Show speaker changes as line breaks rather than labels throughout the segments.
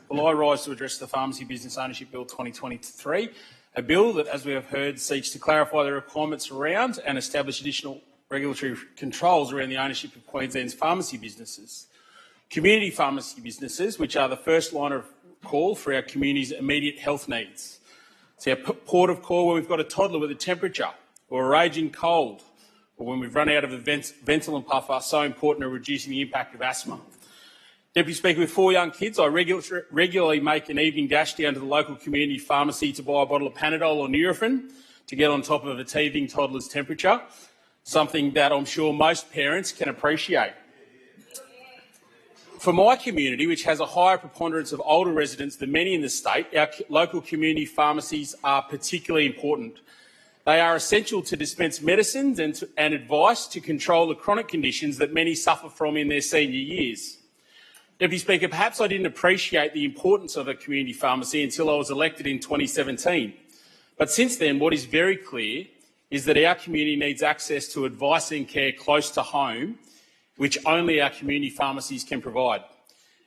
will I rise to address the Pharmacy Business Ownership Bill 2023, a bill that, as we have heard, seeks to clarify the requirements around and establish additional regulatory controls around the ownership of Queensland's pharmacy businesses. Community pharmacy businesses, which are the first line of call for our community's immediate health needs. It's our port of call when we've got a toddler with a temperature or a raging cold, or when we've run out of a Ventolin puff, are so important to reducing the impact of asthma. Deputy Speaker, with 4 young kids, I regularly make an evening dash down to the local community pharmacy to buy a bottle of Panadol or Nurofen to get on top of a teething toddler's temperature, something that I'm sure most parents can appreciate. For my community, which has a higher preponderance of older residents than many in the state, our local community pharmacies are particularly important. They are essential to dispense medicines and advice to control the chronic conditions that many suffer from in their senior years. Deputy Speaker, perhaps I didn't appreciate the importance of a community pharmacy until I was elected in 2017. But since then, what is very clear is that our community needs access to advice and care close to home, which only our community pharmacies can provide.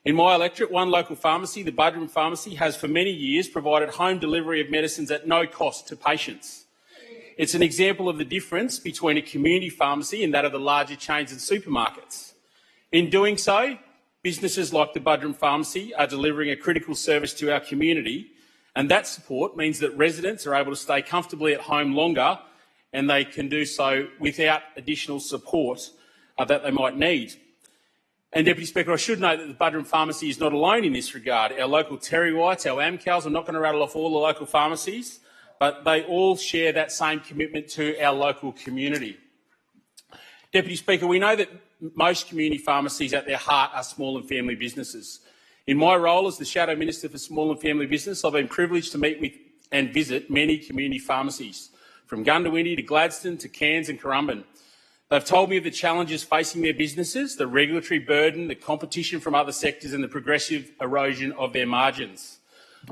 In my electorate, one local pharmacy, the Buderim Pharmacy, has for many years provided home delivery of medicines at no cost to patients. It's an example of the difference between a community pharmacy and that of the larger chains and supermarkets. In doing so, businesses like the Buderim Pharmacy are delivering a critical service to our community, and that support means that residents are able to stay comfortably at home longer, and they can do so without additional support that they might need. And Deputy Speaker, I should note that the Buderim Pharmacy is not alone in this regard. Our local Terry Whites, our Amcals, I'm not going to rattle off all the local pharmacies, but they all share that same commitment to our local community. Deputy Speaker, we know that most community pharmacies at their heart are small and family businesses. In my role as the Shadow Minister for Small and Family Business, I've been privileged to meet with and visit many community pharmacies, from Goondiwindi to Gladstone to Cairns and Currumbin. They've told me of the challenges facing their businesses, the regulatory burden, the competition from other sectors and the progressive erosion of their margins.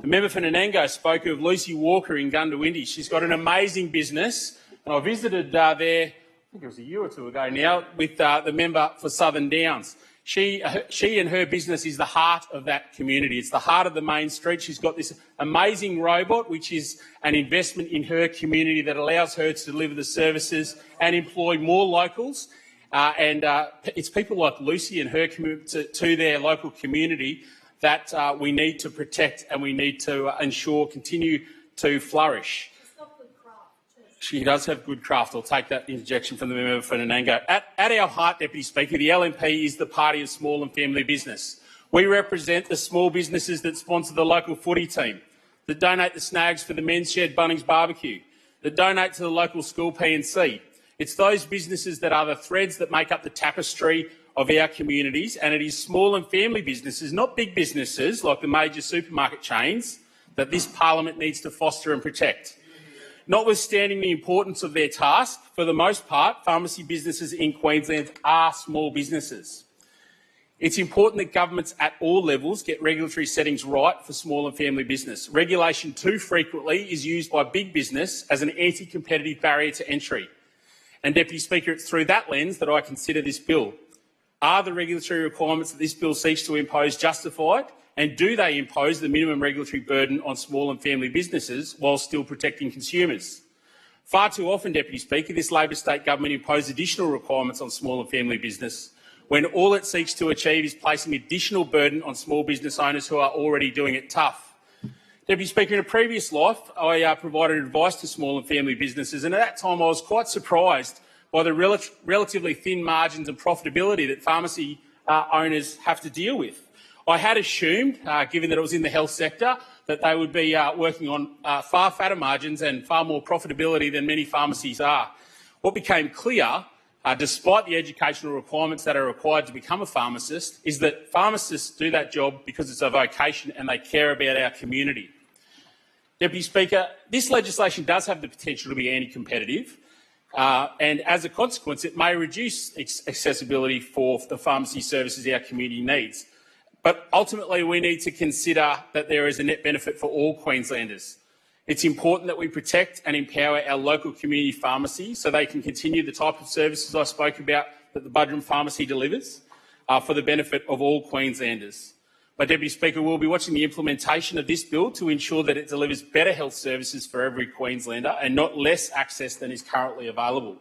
The member for Nanango spoke of Lucy Walker in Goondiwindi. She's got an amazing business, and I visited there, I think it was a year or two ago now, with the member for Southern Downs. She and her business is the heart of that community. It's the heart of the main street. She's got this amazing robot, which is an investment in her community that allows her to deliver the services and employ more locals. It's people like Lucy and her commitment to their local community that we need to protect and we need to ensure continue to flourish. She does have good craft. I'll take that interjection from the member for Nanango. At our heart, Deputy Speaker, the LNP is the party of small and family business. We represent the small businesses that sponsor the local footy team, that donate the snags for the men's shed Bunnings barbecue, that donate to the local school P&C. It's those businesses that are the threads that make up the tapestry of our communities, and it is small and family businesses, not big businesses like the major supermarket chains, that this parliament needs to foster and protect. Notwithstanding the importance of their task, for the most part, pharmacy businesses in Queensland are small businesses. It's important that governments at all levels get regulatory settings right for small and family business. Regulation too frequently is used by big business as an anti-competitive barrier to entry. And, Deputy Speaker, it's through that lens that I consider this bill. Are the regulatory requirements that this bill seeks to impose justified? And do they impose the minimum regulatory burden on small and family businesses while still protecting consumers? Far too often, Deputy Speaker, this Labor state government imposes additional requirements on small and family business when all it seeks to achieve is placing additional burden on small business owners who are already doing it tough. Deputy Speaker, in a previous life, I provided advice to small and family businesses, and at that time I was quite surprised by the relatively thin margins and profitability that pharmacy owners have to deal with. I had assumed, given that it was in the health sector, that they would be working on far fatter margins and far more profitability than many pharmacies are. What became clear, despite the educational requirements that are required to become a pharmacist, is that pharmacists do that job because it's a vocation and they care about our community. Deputy Speaker, this legislation does have the potential to be anti-competitive, and as a consequence, it may reduce accessibility for the pharmacy services our community needs. But ultimately, we need to consider that there is a net benefit for all Queenslanders. It's important that we protect and empower our local community pharmacies so they can continue the type of services I spoke about that the Buderim Pharmacy delivers for the benefit of all Queenslanders. But, Deputy Speaker, we'll be watching the implementation of this bill to ensure that it delivers better health services for every Queenslander and not less access than is currently available.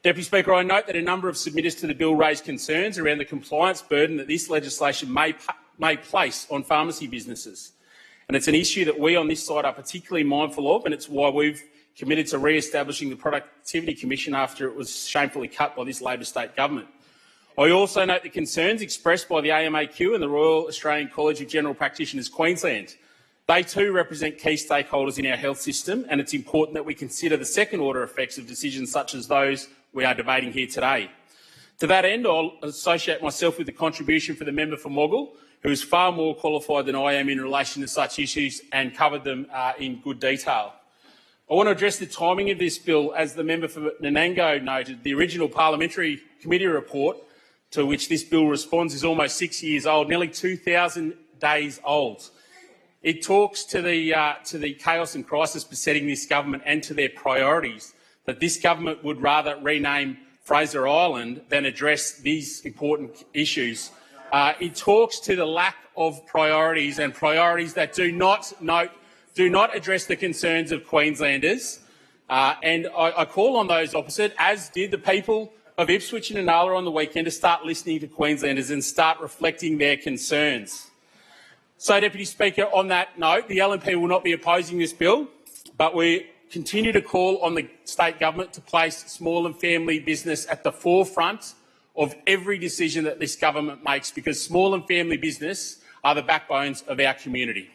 Deputy Speaker, I note that a number of submitters to the bill raised concerns around the compliance burden that this legislation may place on pharmacy businesses. And it's an issue that we on this side are particularly mindful of, and it's why we've committed to re-establishing the Productivity Commission after it was shamefully cut by this Labor state government. I also note the concerns expressed by the AMAQ and the Royal Australian College of General Practitioners Queensland. They too represent key stakeholders in our health system, and it's important that we consider the second-order effects of decisions such as those we are debating here today. To that end, I'll associate myself with the contribution for the member for Moggill, who is far more qualified than I am in relation to such issues and covered them in good detail. I want to address the timing of this bill. As the member for Nanango noted, the original parliamentary committee report to which this bill responds is almost 6 years old, nearly 2,000 days old. It talks to the chaos and crisis besetting this government and to their priorities, that this government would rather rename Fraser Island than address these important issues. It talks to the lack of priorities and priorities that do not address the concerns of Queenslanders. And I call on those opposite, as did the people of Ipswich and Inala on the weekend, to start listening to Queenslanders and start reflecting their concerns. So, Deputy Speaker, on that note, the LNP will not be opposing this bill, but we continue to call on the state government to place small and family business at the forefront of every decision that this government makes, because small and family business are the backbones of our community.